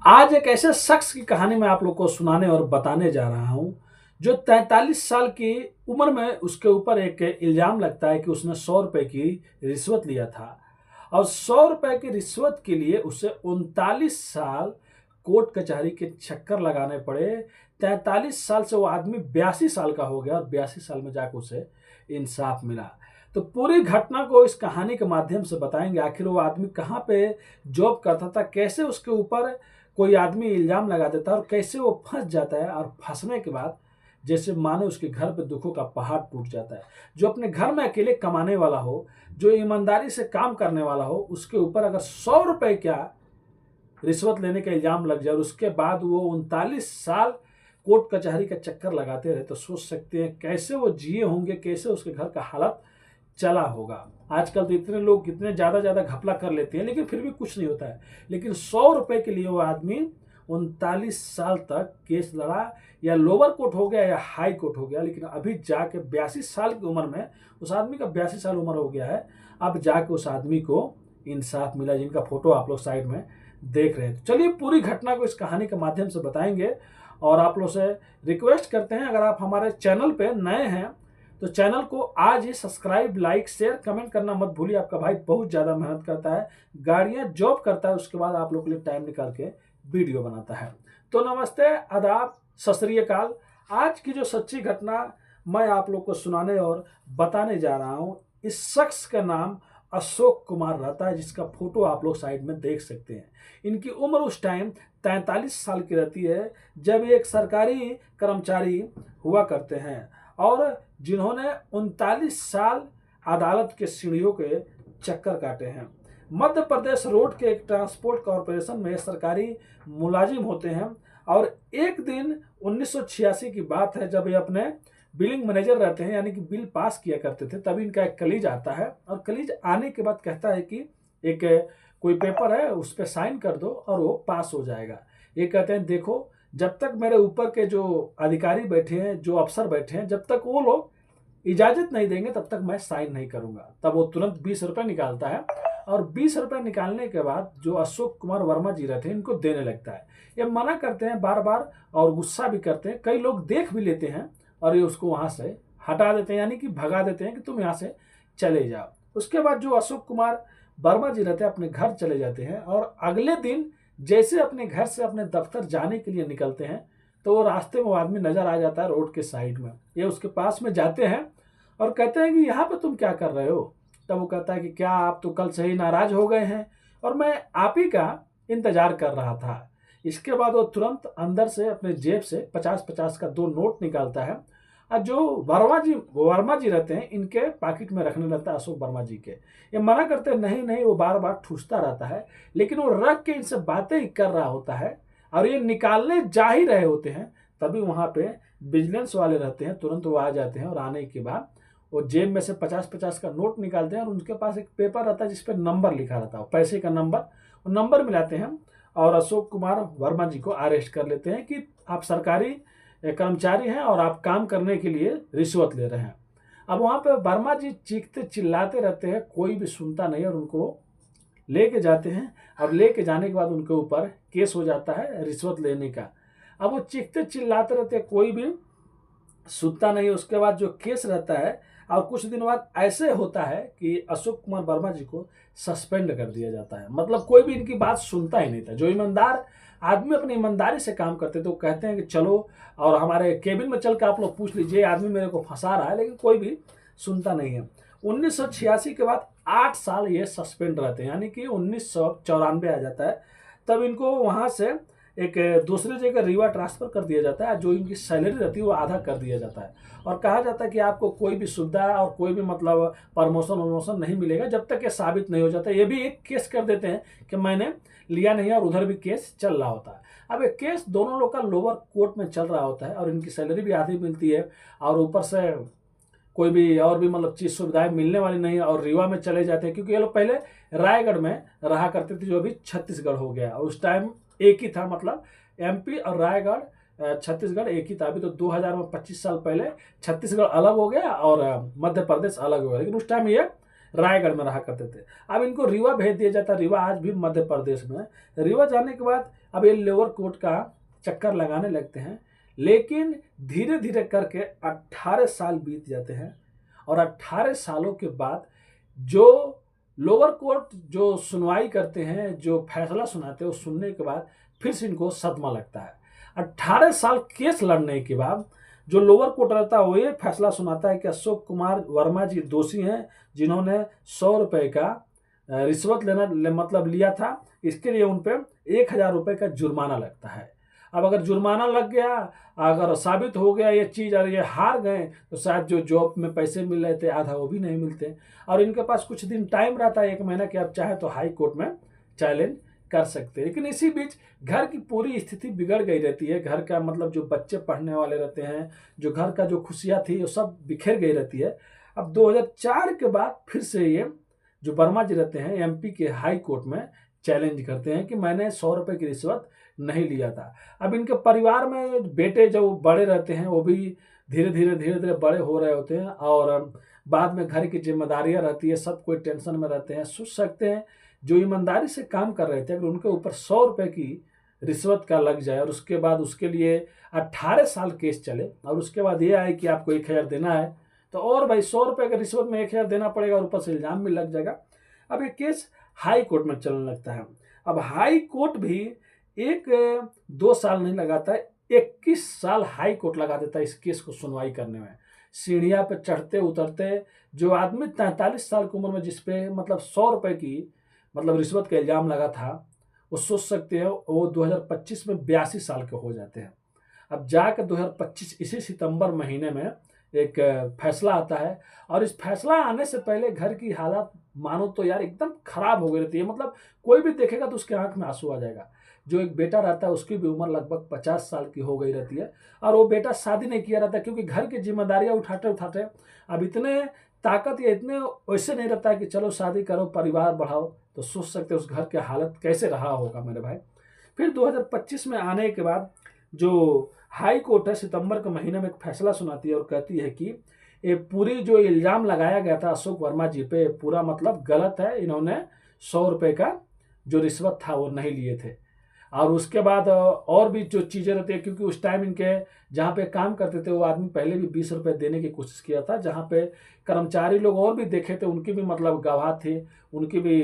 आज एक ऐसे शख्स की कहानी मैं आप लोग को सुनाने और बताने जा रहा हूं जो 43 साल की उम्र में उसके ऊपर एक इल्जाम लगता है कि उसने 100 रुपए की रिश्वत लिया था और 100 रुपए की रिश्वत के लिए उसे 39 साल कोर्ट कचहरी के चक्कर लगाने पड़े। 43 साल से वो आदमी 82 साल का हो गया और 82 साल में जाकर उसे इंसाफ मिला। तो पूरी घटना को इस कहानी के माध्यम से बताएंगे। आखिर वो आदमी कहाँ पे जॉब करता था, कैसे उसके ऊपर कोई आदमी इल्जाम लगा देता है और कैसे वो फंस जाता है, और फंसने के बाद जैसे मानो उसके घर पे दुखों का पहाड़ टूट जाता है। जो अपने घर में अकेले कमाने वाला हो, जो ईमानदारी से काम करने वाला हो, उसके ऊपर अगर 100 रुपए क्या रिश्वत लेने का इल्जाम लग जाए और उसके बाद वो 39 साल कोर्ट कचहरी का चक्कर लगाते रहे, तो सोच सकते हैं कैसे वो जिए होंगे, कैसे उसके घर का हालत चला होगा। आजकल तो इतने लोग कितने ज़्यादा घपला कर लेते हैं लेकिन फिर भी कुछ नहीं होता है। लेकिन 100 रुपए के लिए वो आदमी 39 साल तक केस लड़ा, या लोअर कोर्ट हो गया या हाई कोर्ट हो गया, लेकिन अभी जाके 82 साल की उम्र में उस आदमी का 82 साल उम्र हो गया है। अब जाके उस आदमी को इंसाफ मिला, जिनका फोटो आप लोग साइड में देख रहे हैं। तो चलिए पूरी घटना को इस कहानी के माध्यम से बताएंगे और आप लोग से रिक्वेस्ट करते हैं, अगर आप हमारे चैनल पे नए हैं तो चैनल को आज ही सब्सक्राइब, लाइक, शेयर, कमेंट करना मत भूलिए। आपका भाई बहुत ज़्यादा मेहनत करता है, गाड़ियाँ जॉब करता है, उसके बाद आप लोग के लिए टाइम निकाल के वीडियो बनाता है। तो नमस्ते, आदाब, सत श्री अकाल। आज की जो सच्ची घटना मैं आप लोग को सुनाने और बताने जा रहा हूँ, इस शख्स का नाम अशोक कुमार रहता है, जिसका फोटो आप लोग साइड में देख सकते हैं। इनकी उम्र उस टाइम 43 साल की रहती है, जब ये एक सरकारी कर्मचारी हुआ करते हैं और जिन्होंने 39 साल अदालत के सीढ़ियों के चक्कर काटे हैं। मध्य प्रदेश रोड के एक ट्रांसपोर्ट कॉरपोरेशन में सरकारी मुलाजिम होते हैं और एक दिन 1986 की बात है, जब ये अपने बिलिंग मैनेजर रहते हैं, यानी कि बिल पास किया करते थे, तभी इनका एक कलीग आता है और कलीग आने के बाद कहता है कि एक कोई पेपर है, उस पर साइन कर दो और वो पास हो जाएगा। ये कहते हैं देखो, जब तक मेरे ऊपर के जो अधिकारी बैठे हैं, जो अफसर बैठे हैं, जब तक वो लोग इजाजत नहीं देंगे तब तक मैं साइन नहीं करूंगा। तब वो तुरंत 20 रुपए निकालता है और 20 रुपए निकालने के बाद जो अशोक कुमार वर्मा जी रहते हैं, इनको देने लगता है। ये मना करते हैं बार बार और गुस्सा भी करते हैं, कई लोग देख भी लेते हैं और ये उसको वहां से हटा देते हैं, यानी कि भगा देते हैं कि तुम यहाँ से चले जाओ। उसके बाद जो अशोक कुमार वर्मा जी रहते हैं अपने घर चले जाते हैं और अगले दिन जैसे अपने घर से अपने दफ्तर जाने के लिए निकलते हैं, तो वो रास्ते में वो आदमी नजर आ जाता है रोड के साइड में। ये उसके पास में जाते हैं और कहते हैं कि यहाँ पे तुम क्या कर रहे हो। तब वो कहता है कि क्या आप तो कल से ही नाराज हो गए हैं और मैं आप ही का इंतजार कर रहा था। इसके बाद वो तुरंत अंदर से अपने जेब से 50-50 का 2 नोट निकालता है और जो वर्मा जी रहते हैं, इनके पॉकेट में रखने लगता है अशोक वर्मा जी के। ये मना करते हैं नहीं नहीं, वो बार बार ठूसता रहता है, लेकिन वो रख के इनसे बातें ही कर रहा होता है और ये निकालने जा ही रहे होते हैं। तभी वहां पे विजिलेंस वाले रहते हैं, तुरंत वो आ जाते हैं और आने के बाद वो जेब में से 50-50 का नोट निकालते हैं और उनके पास एक पेपर रहता है जिसपे नंबर लिखा रहता है, पैसे का नंबर। वो नंबर मिलाते हैं और अशोक कुमार वर्मा जी को अरेस्ट कर लेते हैं कि आप सरकारी कर्मचारी हैं और आप काम करने के लिए रिश्वत ले रहे हैं। अब वहां पे वर्मा जी चीखते चिल्लाते रहते हैं, कोई भी सुनता नहीं और उनको लेके जाते हैं। अब लेके जाने के बाद उनके ऊपर केस हो जाता है रिश्वत लेने का। अब वो चीखते चिल्लाते रहते हैं, कोई भी सुनता नहीं। उसके बाद जो केस रहता है और कुछ दिन बाद ऐसे होता है कि अशोक कुमार वर्मा जी को सस्पेंड कर दिया जाता है। मतलब कोई भी इनकी बात सुनता ही नहीं था। जो ईमानदार आदमी अपनी ईमानदारी से काम करते तो कहते हैं कि चलो और हमारे केबिन में चल के आप लोग पूछ लीजिए, आदमी मेरे को फंसा रहा है, लेकिन कोई भी सुनता नहीं है। 1986 के बाद 8 साल ये सस्पेंड रहते हैं, यानी कि 1994 आ जाता है। तब इनको वहां से एक दूसरी जगह रीवा ट्रांसफर कर दिया जाता है। जो इनकी सैलरी रहती है वो आधा कर दिया जाता है और कहा जाता है कि आपको कोई भी सुविधा और कोई भी मतलब प्रमोशन नहीं मिलेगा जब तक ये साबित नहीं हो जाता। ये भी एक केस कर देते हैं कि मैंने लिया नहीं और उधर भी केस चल रहा होता है। अब एक केस दोनों लोग का लोअर कोर्ट में चल रहा होता है और इनकी सैलरी भी आधी मिलती है और ऊपर से कोई भी और भी मतलब चीज सुविधाएं मिलने वाली नहीं है और रीवा में चले जाते हैं, क्योंकि ये लोग पहले रायगढ़ में रहा करते थे, जो अभी छत्तीसगढ़ हो गया। और उस टाइम एक ही था, मतलब एमपी और रायगढ़ छत्तीसगढ़ एक ही था। अभी तो 2000 में 25 साल पहले छत्तीसगढ़ अलग हो गया और मध्य प्रदेश अलग हो गया, लेकिन उस टाइम ये रायगढ़ में रहा करते थे। अब इनको रीवा भेज दिया जाता। रीवा आज भी मध्य प्रदेश में है। रीवा जाने के बाद अब ये लोअर कोर्ट का चक्कर लगाने लगते हैं, लेकिन धीरे धीरे करके 18 साल बीत जाते हैं और 18 सालों के बाद जो लोअर कोर्ट जो सुनवाई करते हैं, जो फैसला सुनाते हैं, वो सुनने के बाद फिर से इनको सदमा लगता है। 18 साल केस लड़ने के बाद जो लोअर कोर्ट रहता है वो ये फैसला सुनाता है कि अशोक कुमार वर्मा जी दोषी हैं, जिन्होंने 100 रुपये का रिश्वत मतलब लिया था। इसके लिए उन पर 1000 रुपये का जुर्माना लगता है। अब अगर जुर्माना लग गया, अगर साबित हो गया ये चीज़ और ये हार गए, तो शायद जो जॉब में पैसे मिल रहे थे आधा वो भी नहीं मिलते। और इनके पास कुछ दिन टाइम रहता है, 1 महीना के, आप चाहे तो हाई कोर्ट में चैलेंज कर सकते हैं। लेकिन इसी बीच घर की पूरी स्थिति बिगड़ गई रहती है। घर का मतलब जो बच्चे पढ़ने वाले रहते हैं, जो घर का जो खुशियाँ थी, वो सब बिखर गई रहती है। अब 2004 के बाद फिर से ये जो वर्मा जी रहते हैं एमपी के हाई कोर्ट में चैलेंज करते हैं कि मैंने 100 रुपये की रिश्वत नहीं लिया था। अब इनके परिवार में बेटे जो बड़े रहते हैं वो भी धीरे धीरे बड़े हो रहे होते हैं और बाद में घर की जिम्मेदारियां रहती है, सब कोई टेंशन में रहते हैं। सोच सकते हैं जो ईमानदारी से काम कर रहे थे, अगर उनके ऊपर 100 रुपये की रिश्वत का लग जाए और उसके बाद उसके लिए 18 साल केस चले और उसके बाद ये आए कि आपको 1000 देना है, तो और भाई 100 रुपये के रिश्वत में 1000 देना पड़ेगा और ऊपर से इल्ज़ाम भी लग जाएगा। अब ये केस हाई कोर्ट में चलने लगता है। अब हाई कोर्ट भी 1-2 साल नहीं लगाता है, 21 साल हाई कोर्ट लगा देता है इस केस को सुनवाई करने में। सीढ़ियाँ पे चढ़ते उतरते जो आदमी 43 साल की उम्र में जिस पे मतलब 100 रुपये की मतलब रिश्वत का इल्ज़ाम लगा था, वो सोच सकते हैं वो 2025 में 82 साल के हो जाते हैं। अब जाकर 2025 इसी सितंबर महीने में एक फैसला आता है और इस फैसला आने से पहले घर की हालत मानो तो यार एकदम खराब हो गई रहती है। मतलब कोई भी देखेगा तो उसके आंख में आंसू आ जाएगा। जो एक बेटा रहता है उसकी भी उम्र लगभग 50 साल की हो गई रहती है और वो बेटा शादी नहीं किया रहता, क्योंकि घर की जिम्मेदारियां उठाते उठाते अब इतने ताकत या इतने वैसे नहीं रहता है कि चलो शादी करो परिवार बढ़ाओ। तो सोच सकते हो उस घर की हालत कैसे रहा होगा मेरे भाई। फिर 2025 में आने के बाद जो हाई कोर्ट है सितंबर के महीने में एक फैसला सुनाती है और कहती है कि ये पूरी जो इल्ज़ाम लगाया गया था अशोक वर्मा जी पे पूरा मतलब गलत है। इन्होंने 100 रुपये का जो रिश्वत था वो नहीं लिए थे। और उसके बाद और भी जो चीज़ें रहती है, क्योंकि उस टाइम इनके जहाँ पे काम करते थे वो आदमी पहले भी 20 रुपये देने की कोशिश किया था। जहाँ पे कर्मचारी लोग और भी देखे थे उनकी भी मतलब गवाह थे, उनकी भी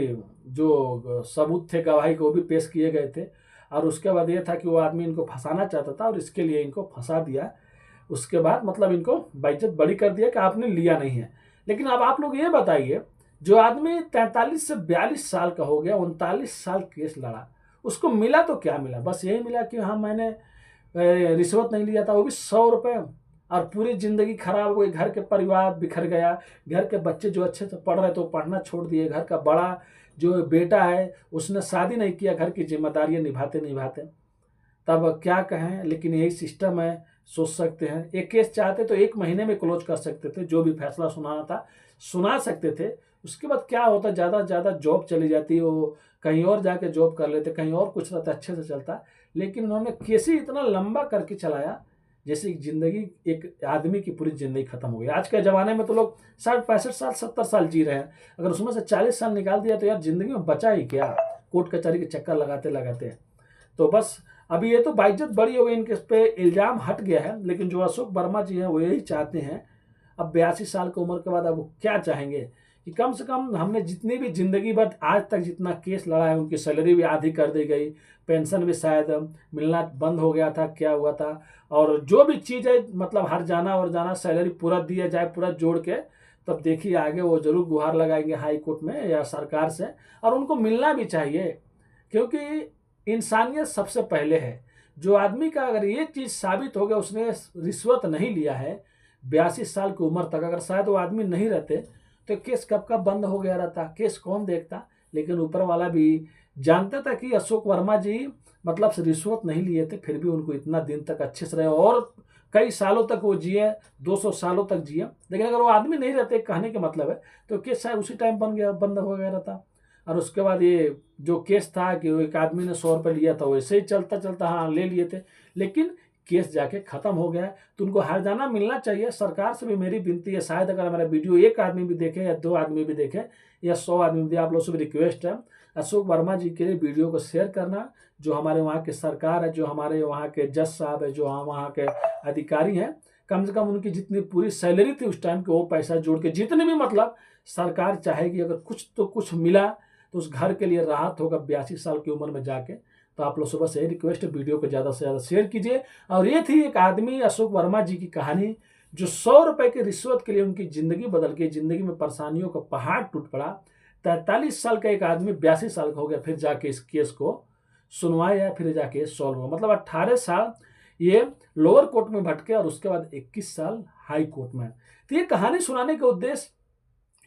जो सबूत थे गवाही को वो भी पेश किए गए थे। और उसके बाद ये था कि वो आदमी इनको फंसाना चाहता था और इसके लिए इनको फंसा दिया। उसके बाद मतलब इनको बेइज्जत बड़ी कर दिया कि आपने लिया नहीं है। लेकिन अब आप लोग ये बताइए, जो आदमी 43 से 42 साल का हो गया, 39 साल केस लड़ा, उसको मिला तो क्या मिला? बस यही मिला कि हाँ मैंने रिश्वत नहीं लिया था, वो भी 100 रुपये, और पूरी ज़िंदगी खराब हो गई। घर के परिवार बिखर गया, घर के बच्चे जो अच्छे से पढ़ रहे थे वो पढ़ना छोड़ दिए, घर का बड़ा जो बेटा है उसने शादी नहीं किया, घर की जिम्मेदारियां निभाते निभाते। तब क्या कहें, लेकिन यही सिस्टम है। सोच सकते हैं एक केस चाहते तो 1 महीने में क्लोज कर सकते थे, जो भी फैसला सुनाना था सुना सकते थे। उसके बाद क्या होता, ज़्यादा से ज़्यादा जॉब चली जाती, वो कहीं और जाके जॉब कर लेते, कहीं और कुछ रहता, अच्छे से चलता। लेकिन उन्होंने केस ही इतना लंबा करके चलाया जैसे ज़िंदगी एक आदमी की पूरी ज़िंदगी खत्म हो गई। आज के ज़माने में तो लोग 60-65 साल 70 साल जी रहे हैं, अगर उसमें से 40 साल निकाल दिया तो यार ज़िंदगी में बचा ही क्या, कोर्ट कचहरी के चक्कर लगाते लगाते। तो बस अभी ये तो बाइज्जत बड़ी हो गई, इनके पे इल्ज़ाम हट गया है। लेकिन जो अशोक वर्मा जी हैं वो यही चाहते हैं, अब 82 साल की उम्र के बाद अब वो क्या चाहेंगे कि कम से कम हमने जितनी भी ज़िंदगी भर आज तक जितना केस लड़ा है उनकी सैलरी भी आधी कर दी गई, पेंशन भी शायद मिलना बंद हो गया था, क्या हुआ था, और जो भी चीज़ है मतलब हर जाना और जाना सैलरी पूरा दिया जाए पूरा जोड़ के, तब देखिए आगे वो जरूर गुहार लगाएंगे हाई कोर्ट में या सरकार से। और उनको मिलना भी चाहिए, क्योंकि इंसानियत सबसे पहले है। जो आदमी का अगर ये चीज़ साबित हो गया उसने रिश्वत नहीं लिया है 82 साल की उम्र तक, अगर शायद वो आदमी नहीं रहते तो केस कब का बंद हो गया रहता, केस कौन देखता। लेकिन ऊपर वाला भी जानता था कि अशोक वर्मा जी मतलब से रिश्वत नहीं लिए थे, फिर भी उनको इतना दिन तक अच्छे से रहे और कई सालों तक वो जिए, 200 सालों तक जिए। लेकिन अगर वो आदमी नहीं रहते, कहने का मतलब है, तो केस शायद उसी टाइम बंद हो गया रहता। और उसके बाद ये जो केस था कि एक आदमी ने 100 रुपये लिया था, वैसे ही चलता चलता हाँ ले लिए थे। लेकिन केस जाके ख़त्म हो गया है, तो उनको हर्जाना मिलना चाहिए। सरकार से भी मेरी विनती है, शायद अगर हमारा वीडियो एक आदमी भी देखे या 2 आदमी भी देखे या 100 आदमी भी, आप लोगों से भी रिक्वेस्ट है अशोक वर्मा जी के वीडियो को शेयर करना। जो हमारे वहाँ के सरकार है, जो हमारे वहाँ के जज साहब है, जो वहाँ के अधिकारी हैं, कम से कम उनकी जितनी पूरी सैलरी थी उस टाइम के वो पैसा जोड़ के जितने भी मतलब सरकार चाहेगी अगर कुछ तो कुछ मिला तो उस घर के लिए राहत होगा 82 साल की उम्र में जाके। तो आप लोग सुबह से यही रिक्वेस्ट है, वीडियो को ज़्यादा से ज़्यादा शेयर कीजिए। और ये थी एक आदमी अशोक वर्मा जी की कहानी, जो 100 रुपये की रिश्वत के लिए उनकी ज़िंदगी बदल गई, ज़िंदगी में परेशानियों का पहाड़ टूट पड़ा। 43 साल का एक आदमी 82 साल का हो गया, फिर जाके इस केस को सुनवाया, फिर जाके सॉल्व हुआ। मतलब 18 साल ये लोअर कोर्ट में भटके और उसके बाद 21 साल हाई कोर्ट में। तो ये कहानी सुनाने का उद्देश्य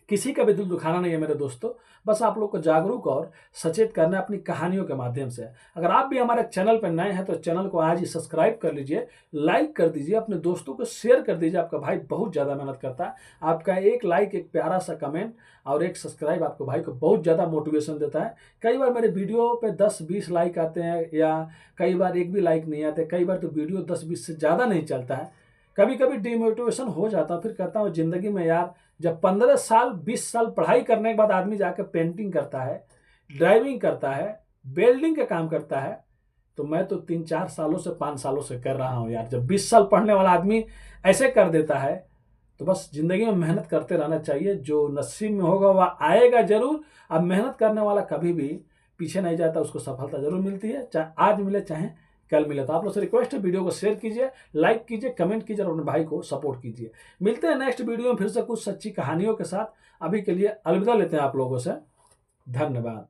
किसी का भी दिल दुखाना नहीं है मेरे दोस्तों, बस आप लोग को जागरूक और सचेत करना है अपनी कहानियों के माध्यम से। अगर आप भी हमारे चैनल पर नए हैं तो चैनल को आज ही सब्सक्राइब कर लीजिए, लाइक कर दीजिए, अपने दोस्तों को शेयर कर दीजिए। आपका भाई बहुत ज़्यादा मेहनत करता है, आपका एक लाइक, एक प्यारा सा कमेंट और एक सब्सक्राइब आपको भाई को बहुत ज़्यादा मोटिवेशन देता है। कई बार मेरे वीडियो पे 10-20 लाइक आते हैं या कई बार एक भी लाइक नहीं आते, कई बार तो वीडियो 10-20 से ज़्यादा नहीं चलता है, कभी कभी डिमोटिवेशन हो जाता है। फिर कहता हूँ ज़िंदगी में यार, जब 15 साल 20 साल पढ़ाई करने के बाद आदमी जाकर पेंटिंग करता है, ड्राइविंग करता है, वेल्डिंग का काम करता है, तो मैं तो 3-4 सालों से 5 सालों से कर रहा हूँ यार। जब 20 साल पढ़ने वाला आदमी ऐसे कर देता है तो बस ज़िंदगी में मेहनत करते रहना चाहिए। जो नसीब में होगा वह आएगा ज़रूर। अब मेहनत करने वाला कभी भी पीछे नहीं जाता, उसको सफलता ज़रूर मिलती है, चाहे आज मिले चाहे कल मिले। तो आप लोग से रिक्वेस्ट है, वीडियो को शेयर कीजिए, लाइक कीजिए, कमेंट कीजिए और अपने भाई को सपोर्ट कीजिए। मिलते हैं नेक्स्ट वीडियो में फिर से कुछ सच्ची कहानियों के साथ। अभी के लिए अलविदा लेते हैं आप लोगों से। धन्यवाद।